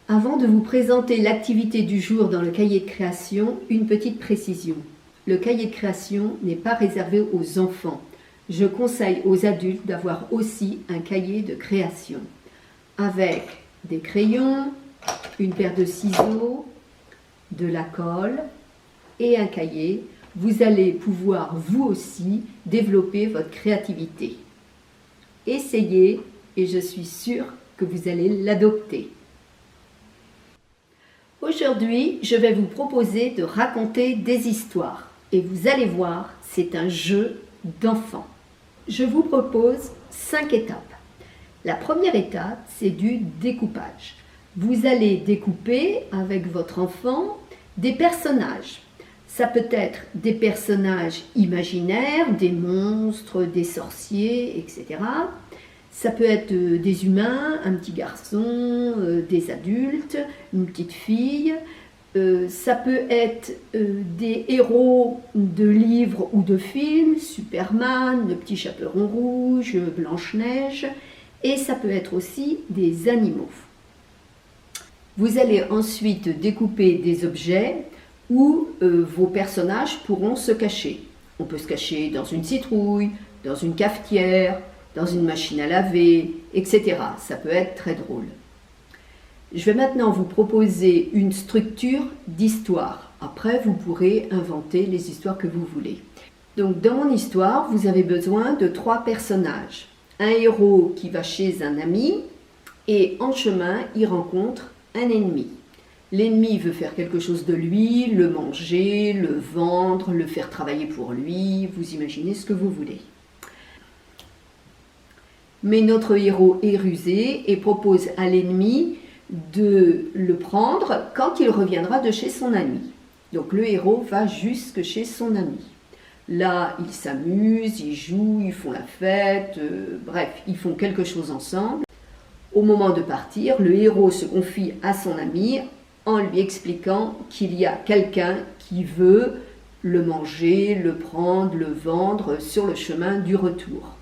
Avant de vous présenter l'activité du jour dans le cahier de création, une petite précision. Le cahier de création n'est pas réservé aux enfants. Je conseille aux adultes d'avoir aussi un cahier de création avec des crayons, une paire de ciseaux, de la colle et un cahier. Vous allez pouvoir vous aussi développer votre créativité. Essayez et je suis sûre que vous allez l'adopter. Aujourd'hui, je vais vous proposer de raconter des histoires et vous allez voir, c'est un jeu d'enfant. Je vous propose 5 étapes. La première étape, c'est du découpage. Vous allez découper avec votre enfant des personnages. Ça peut être des personnages imaginaires, des monstres, des sorciers, etc. Ça peut être des humains, un petit garçon, des adultes, une petite fille. Ça peut être des héros de livres ou de films, Superman, le petit chaperon rouge, Blanche-Neige. Et ça peut être aussi des animaux. Vous allez ensuite découper des objets où vos personnages pourront se cacher. On peut se cacher dans une citrouille, dans une cafetière, dans une machine à laver, etc. Ça peut être très drôle. Je vais maintenant vous proposer une structure d'histoire. Après, vous pourrez inventer les histoires que vous voulez. Donc, dans mon histoire, vous avez besoin de 3 personnages. Un héros qui va chez un ami et en chemin, il rencontre un ennemi. L'ennemi veut faire quelque chose de lui, le manger, le vendre, le faire travailler pour lui. Vous imaginez ce que vous voulez. Mais notre héros est rusé et propose à l'ennemi de le prendre quand il reviendra de chez son ami. Donc le héros va jusque chez son ami. Là, ils s'amusent, ils jouent, ils font la fête, bref, ils font quelque chose ensemble. Au moment de partir, le héros se confie à son ami en lui expliquant qu'il y a quelqu'un qui veut le manger, le prendre, le vendre sur le chemin du retour.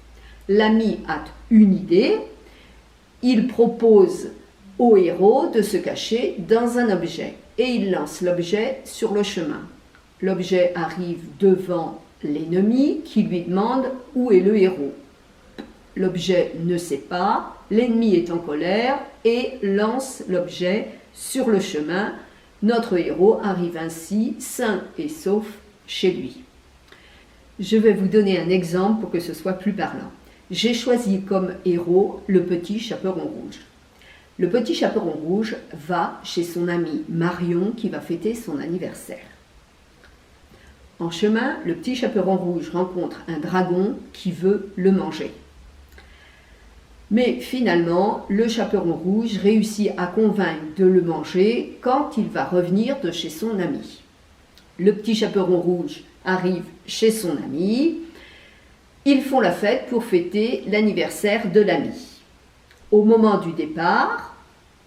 L'ami a une idée, il propose au héros de se cacher dans un objet et il lance l'objet sur le chemin. L'objet arrive devant l'ennemi qui lui demande où est le héros. L'objet ne sait pas, l'ennemi est en colère et lance l'objet sur le chemin. Notre héros arrive ainsi sain et sauf chez lui. Je vais vous donner un exemple pour que ce soit plus parlant. J'ai choisi comme héros le petit chaperon rouge. Le petit chaperon rouge va chez son ami Marion qui va fêter son anniversaire. En chemin, le petit chaperon rouge rencontre un dragon qui veut le manger. Mais finalement, le chaperon rouge réussit à convaincre de le manger quand il va revenir de chez son ami. Le petit chaperon rouge arrive chez son ami. Ils font la fête pour fêter l'anniversaire de l'ami. Au moment du départ,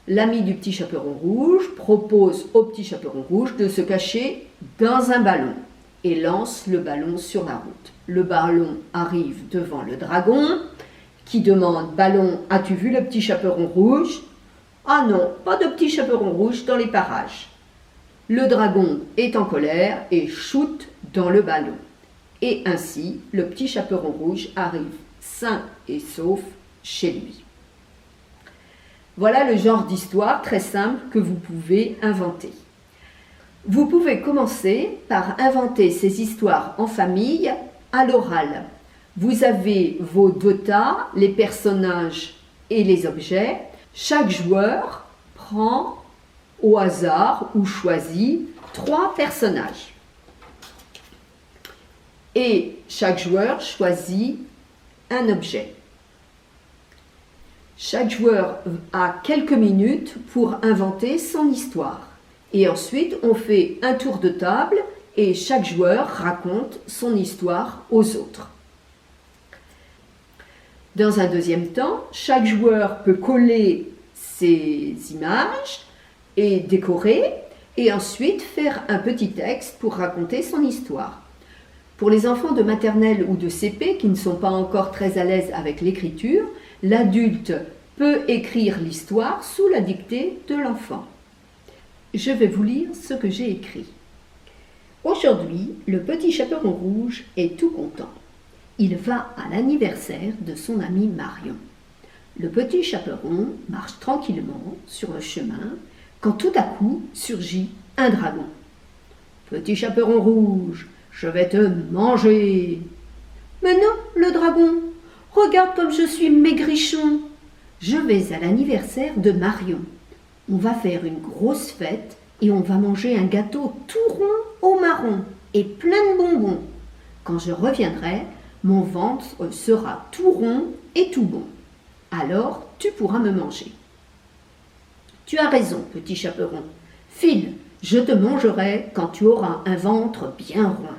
l'ami du petit chaperon rouge propose au petit chaperon rouge de se cacher dans un ballon et lance le ballon sur la route. Le ballon arrive devant le dragon qui demande « Ballon, as-tu vu le petit chaperon rouge ?»« Ah non, pas de petit chaperon rouge dans les parages. » Le dragon est en colère et shoot dans le ballon. Et ainsi, le petit chaperon rouge arrive sain et sauf chez lui. Voilà le genre d'histoire très simple que vous pouvez inventer. Vous pouvez commencer par inventer ces histoires en famille à l'oral. Vous avez vos 2 tas, les personnages et les objets. Chaque joueur prend au hasard ou choisit 3 personnages. Et chaque joueur choisit un objet. Chaque joueur a quelques minutes pour inventer son histoire. Et ensuite, on fait un tour de table et chaque joueur raconte son histoire aux autres. Dans un deuxième temps, chaque joueur peut coller ses images et décorer et ensuite faire un petit texte pour raconter son histoire. Pour les enfants de maternelle ou de CP qui ne sont pas encore très à l'aise avec l'écriture, l'adulte peut écrire l'histoire sous la dictée de l'enfant. Je vais vous lire ce que j'ai écrit. Aujourd'hui, le petit chaperon rouge est tout content. Il va à l'anniversaire de son ami Marion. Le petit chaperon marche tranquillement sur le chemin quand tout à coup surgit un dragon. « Petit chaperon rouge, je vais te manger !»« Mais non, le dragon, regarde comme je suis maigrichon. Je vais à l'anniversaire de Marion. On va faire une grosse fête et on va manger un gâteau tout rond au marron et plein de bonbons. Quand je reviendrai, mon ventre sera tout rond et tout bon. Alors tu pourras me manger. »« Tu as raison, petit chaperon. File, je te mangerai quand tu auras un ventre bien rond. »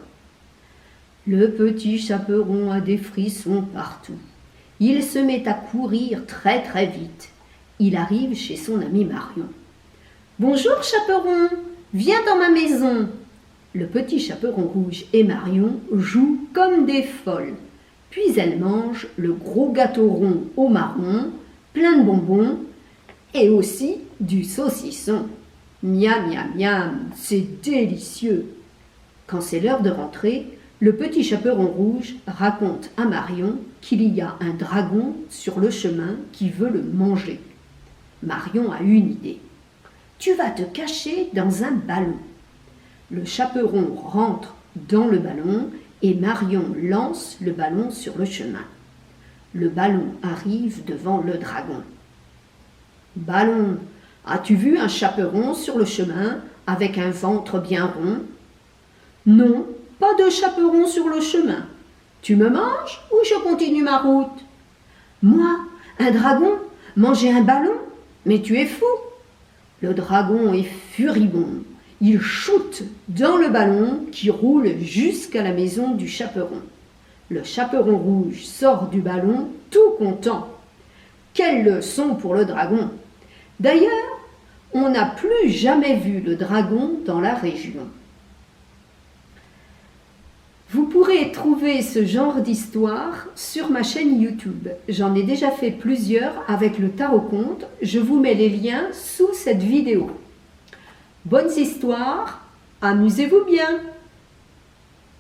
Le petit chaperon a des frissons partout. Il se met à courir très très vite. Il arrive chez son ami Marion. « Bonjour chaperon, viens dans ma maison. » Le petit chaperon rouge et Marion jouent comme des folles. Puis elles mangent le gros gâteau rond au marron, plein de bonbons et aussi du saucisson. Miam, miam, miam, c'est délicieux. Quand c'est l'heure de rentrer, le petit chaperon rouge raconte à Marion qu'il y a un dragon sur le chemin qui veut le manger. Marion a une idée. « Tu vas te cacher dans un ballon. » Le chaperon rentre dans le ballon et Marion lance le ballon sur le chemin. Le ballon arrive devant le dragon. « Ballon, as-tu vu un chaperon sur le chemin avec un ventre bien rond ? » ?»« Non, pas de chaperon sur le chemin. Tu me manges ou je continue ma route ? » ?»« Moi, un dragon, manger un ballon ? Mais tu es fou !» Le dragon est furibond. Il shoote dans le ballon qui roule jusqu'à la maison du chaperon. Le chaperon rouge sort du ballon tout content. Quelle leçon pour le dragon! D'ailleurs, on n'a plus jamais vu le dragon dans la région. Vous pourrez trouver ce genre d'histoire sur ma chaîne YouTube. J'en ai déjà fait plusieurs avec le tarot-conte. Je vous mets les liens sous cette vidéo. Bonnes histoires, amusez-vous bien!